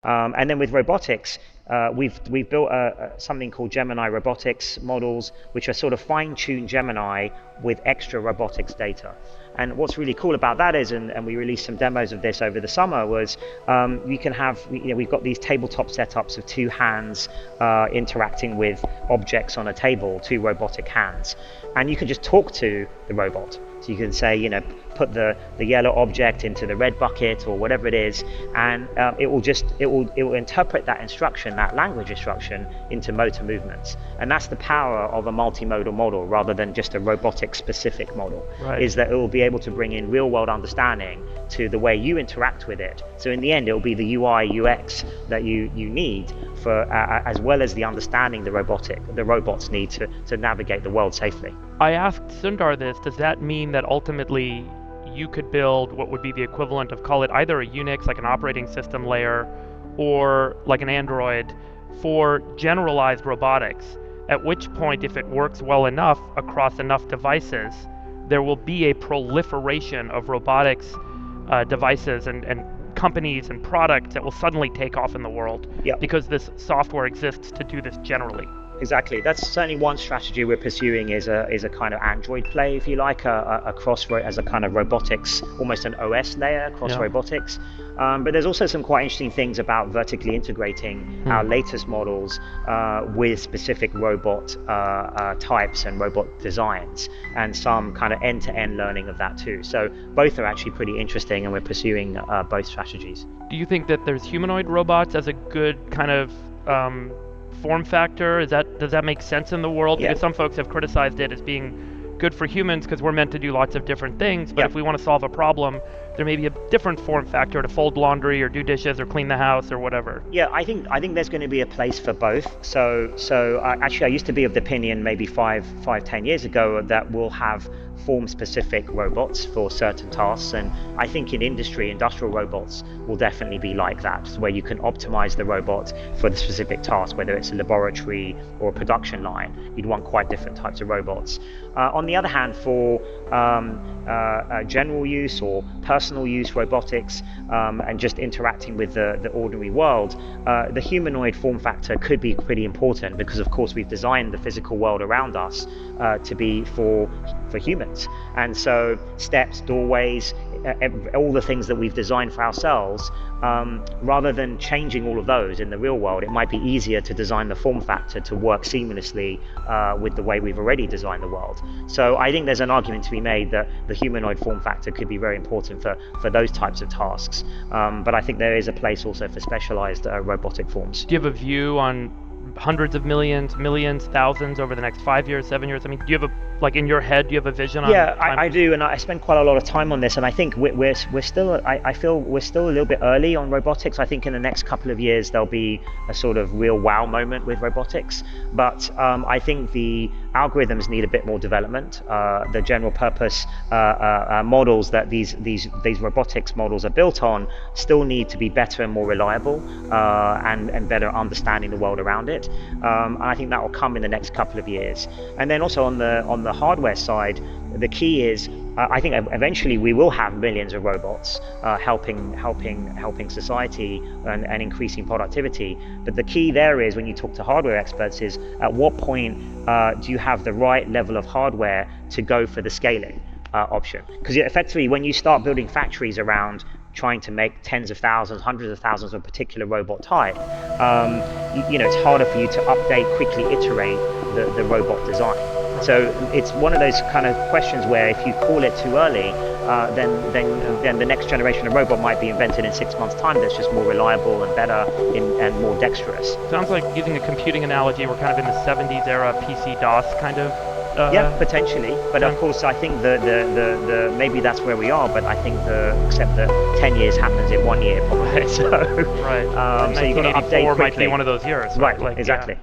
And then with robotics, we've built something called Gemini robotics models, which are sort of fine-tuned Gemini with extra robotics data. And what's really cool about that is, and we released some demos of this over the summer, was you can have, we've got these tabletop setups of two hands interacting with objects on a table, two robotic hands, and you can just talk to the robot. So you can say, put the yellow object into the red bucket or whatever it is, and it will interpret that instruction, that language instruction, into motor movements. And that's the power of a multimodal model rather than just a robotic specific model. Right. Is that it will be able to bring in real world understanding to the way you interact with it. So in the end, it will be the UI UX that you need for as well as the understanding the robots need to navigate the world safely. I asked Sundar this, does that mean that ultimately you could build what would be the equivalent of, call it either a Unix, like an operating system layer, or like an Android for generalized robotics, at which point, if it works well enough across enough devices, there will be a proliferation of robotics devices and companies and products that will suddenly take off in the world. Yep. Because this software exists to do this generally. Exactly. That's certainly one strategy we're pursuing, is a kind of Android play, if you like, as a kind of robotics, almost an OS layer across robotics. But there's also some quite interesting things about vertically integrating our latest models with specific robot types and robot designs, and some kind of end-to-end learning of that too. So both are actually pretty interesting, and we're pursuing both strategies. Do you think that there's humanoid robots as a good kind of form factor? Does that make sense in the world? Yeah. Because some folks have criticized it as being good for humans because we're meant to do lots of different things, but if we want to solve a problem, there may be a different form factor to fold laundry or do dishes or clean the house or whatever. Yeah, I think there's going to be a place for both. So actually, I used to be of the opinion maybe 10 years ago that we'll have form-specific robots for certain tasks, and I think in industrial robots will definitely be like that, where you can optimize the robot for the specific task, whether it's a laboratory or a production line. You'd want quite different types of robots. On the other hand, for general use or personal use robotics, and just interacting with the ordinary world, the humanoid form factor could be pretty important, because of course we've designed the physical world around us to be for humans, and so steps, doorways, all the things that we've designed for ourselves, rather than changing all of those in the real world, it might be easier to design the form factor to work seamlessly with the way we've already designed the world. So I think there's an argument to be made that the humanoid form factor could be very important for those types of tasks, but I think there is a place also for specialized robotic forms. Do you have a view on hundreds of millions, thousands over the next 5 years, 7 years? I mean, do you have in your head, do you have a vision on? Yeah, I do, and I spend quite a lot of time on this, and I think we're still, I feel we're still a little bit early on robotics. I think in the next couple of years there'll be a sort of real wow moment with robotics, but I think the algorithms need a bit more development. The general purpose models that these robotics models are built on still need to be better and more reliable, and better understanding the world around it. And I think that will come in the next couple of years. And then also on the hardware side, the key is I think eventually we will have millions of robots helping society and increasing productivity. But the key there is, when you talk to hardware experts, is at what point do you have the right level of hardware to go for the scaling option? Because effectively, when you start building factories around trying to make tens of thousands, hundreds of thousands of a particular robot type, it's harder for you to update, quickly iterate the robot design. So it's one of those kind of questions where if you call it too early, then the next generation of robot might be invented in 6 months' time that's just more reliable and better and more dexterous. Sounds like, using a computing analogy, we're kind of in the 70s era PC DOS kind of. Yeah, potentially, but of course I think the maybe that's where we are, but I think except that 10 years happens in 1 year probably. So right. so you've got to update quickly. Might be one of those years. Right, exactly.